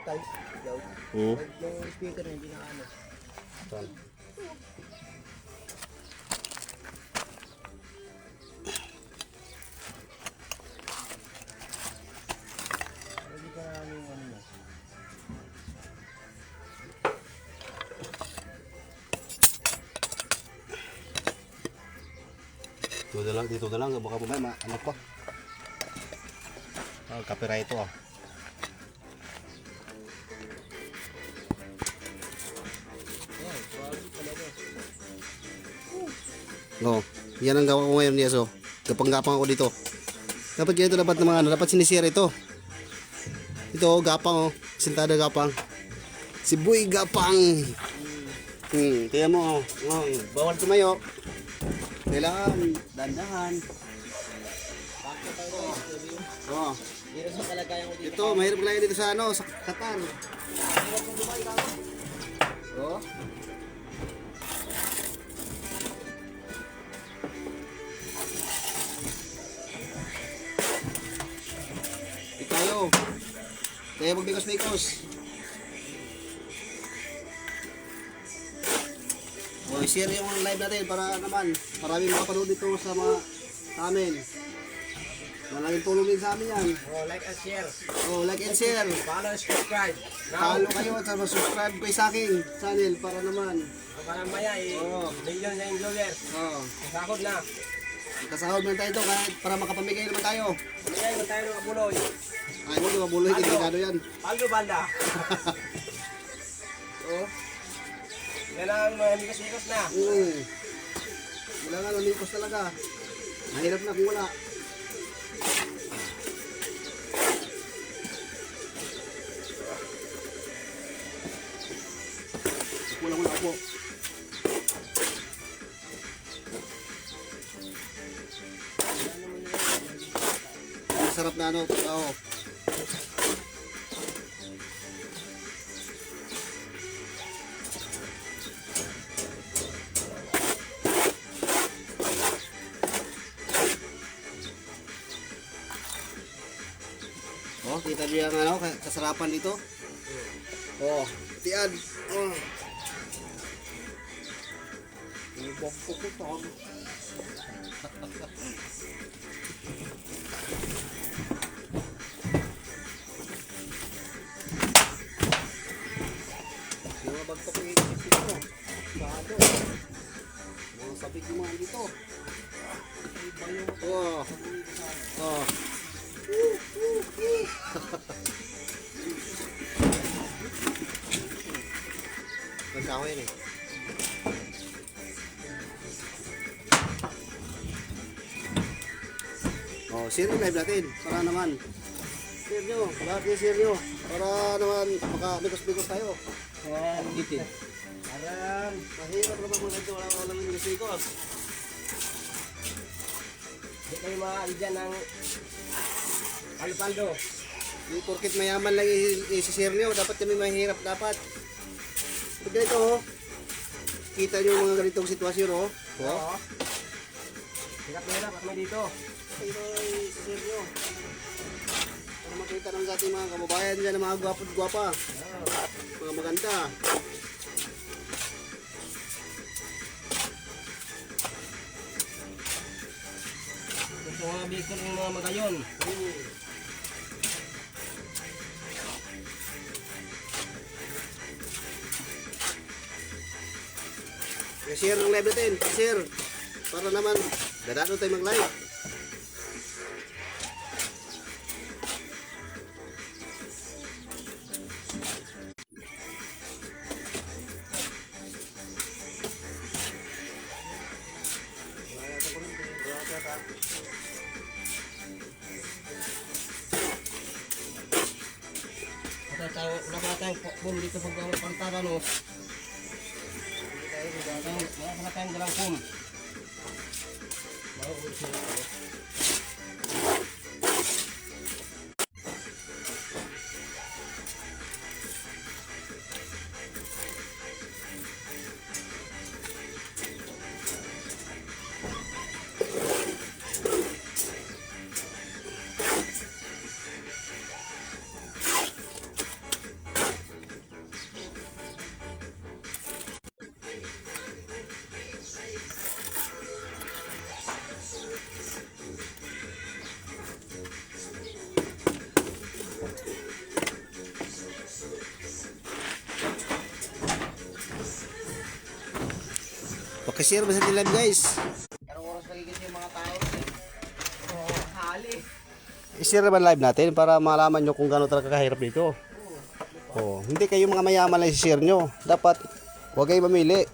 type daw. Hmm. Yung speaker na hindi na ano. Saan? Hindi pa namin yung ano na. Dito na lang, baka mamaya ano pa. Copyright ito ah. Yan, quality talaga. No, yan ang gawa ko ngayon, Yeso. Gapang-gapang ako dito. Dapat ganito dapat ng mga ano, dapat sinisira ito. Ito, gapang oh. Sintada gapang. Si Boy Gapang. Tingnan mo oh. Bawal tumayo. Kailangan dandahan. Bakit tayo na studio? Oh. Pero sa kalagayan ko dito. Ito, mahirap lang dito sa ano, sa Qatar. Hirap kong Dubai ka. Oh. Tayo. Tayo magbikos-bikos. O, i-share yung live natin para naman maraming makapanood dito sa mga amin. Malaking tulong din sa amin yan. Oh, like and share. Oh, like and share. Follow and subscribe. Follow kayo at subscribe kayo sa aking channel para naman. Para maya Oo. million na yung viewers. Oh, Sahod na. kasahod man tayo ito para makapamigay naman tayo. Bigay mo tayo ng abuloy. Ay, huwag mabuloy, delikado yan. Paldo banda. Oh. Yan ang mikos-mikos na. Kailangan lumikos talaga. Mahirap na kung wala. Kulang na ako. Masarap na ano. Oo. Oh, kita niyo yung ano, kasarapan dito. Oh, tiyan. Oh. Ibang ko to. Mga bagtok yung isip dito. Sado. Mga sabik yung mga dito. Oh. Oh. Nagkahoy yun eh. Oh, share yung live natin para naman share nyo, lahat yung share nyo para naman maka-bikos-bikos tayo. Yan. Itin. Aram, mahirap naman muna ito, wala yung bikos. Hindi kayo maaligyan ng paldo-paldo. Yung porkit mayaman lang i-share nyo, dapat kami mahirap dapat. Pag ganito oh, kita nyo yung mga ganitong sitwasyon oh. Oo. Hirap-hirap at may dito. Pero i-share nyo. Para makita ng ating mga kababayan dyan na mga gwapo-gwapa. Mga maganda. Gusto mga bikol ng mga magayon. I-share ng live natin, i-share. Para naman, dadano tayo mag-live. Wala pa tayong boom dito pag ang pantara no. Wala pa tayong dalang boom. Pakishare ba sa live guys? Anong oras nagigit yung mga tao? Hali. I-share naman live natin para malaman nyo kung gano'n talaga kahirap dito. Oh, hindi kayo mga mayaman lang i-share nyo. Dapat huwag kayo mamili.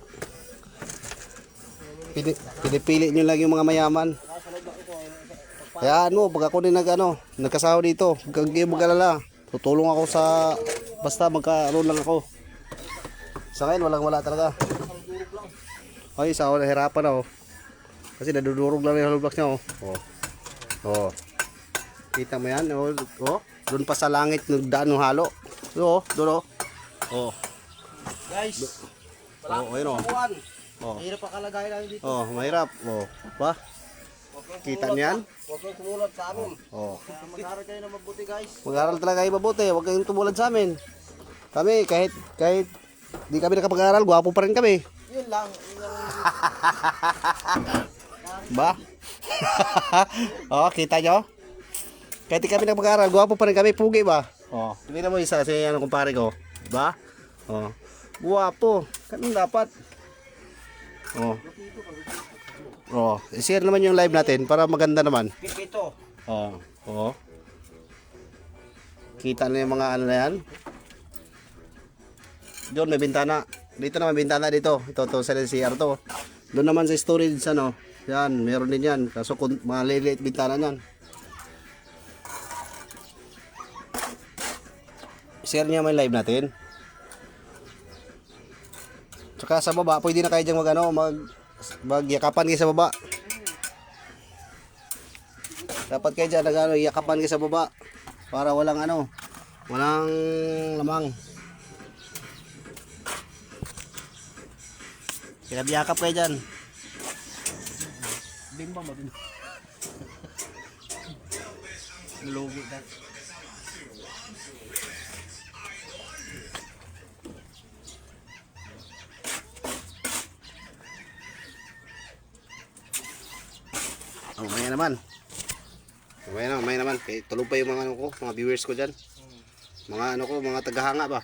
Pinipili nyo lang yung mga mayaman. Kaya ano, pag ako din nagkasawa dito, huwag kayo mag-alala. Tutulong ako sa, basta magkaroon lang ako. Sa ngayon, wala talaga. Ay, sa ako nahirapan ako. Kasi nadudurog lang yung hollow blocks niya. Oh. Kita mo yan? Doon pa sa langit, nagdaan ng halo. Doon. Guys, wala ayun buwan. Oh. Mahirap pa kalagay lang dito. Mahirap. Ba? Kita niyan? Huwag kang tumulad sa amin. Mag-aral kayo na mabuti guys. Mag-aral talaga kayo mabuti. Huwag kayong tumulad sa amin. Kami, kahit di kami nakapag-aral, gwapo pa rin kami. Yun lang. Ba? Kita nyo? Kahit di kami nakapag-aral, gwapo pa rin kami. Pugi ba? Tingnan mo isa kasi kumpare ko. Ba? Gwapo. Ganun dapat. I-share naman yung live natin para maganda naman. Pipito. Kita na yung mga ano na yan. Doon may bintana. Dito naman bintana dito. Ito sa CR to. Doon naman sa storage yan, meron din yan. Kaso mga liliit bintana niyan. Share niya may live natin. Tsaka sa baba, pwede na kayo dyan magyakapan kayo sa baba. Dapat kayo dyan yakapan kayo sa baba. Para walang lamang. Yakap kayo dyan. Bimbang ba? Lugi na. Mamaya naman. Kaya tulog pa yung mga mga viewers ko dyan. Mga mga tagahanga ba?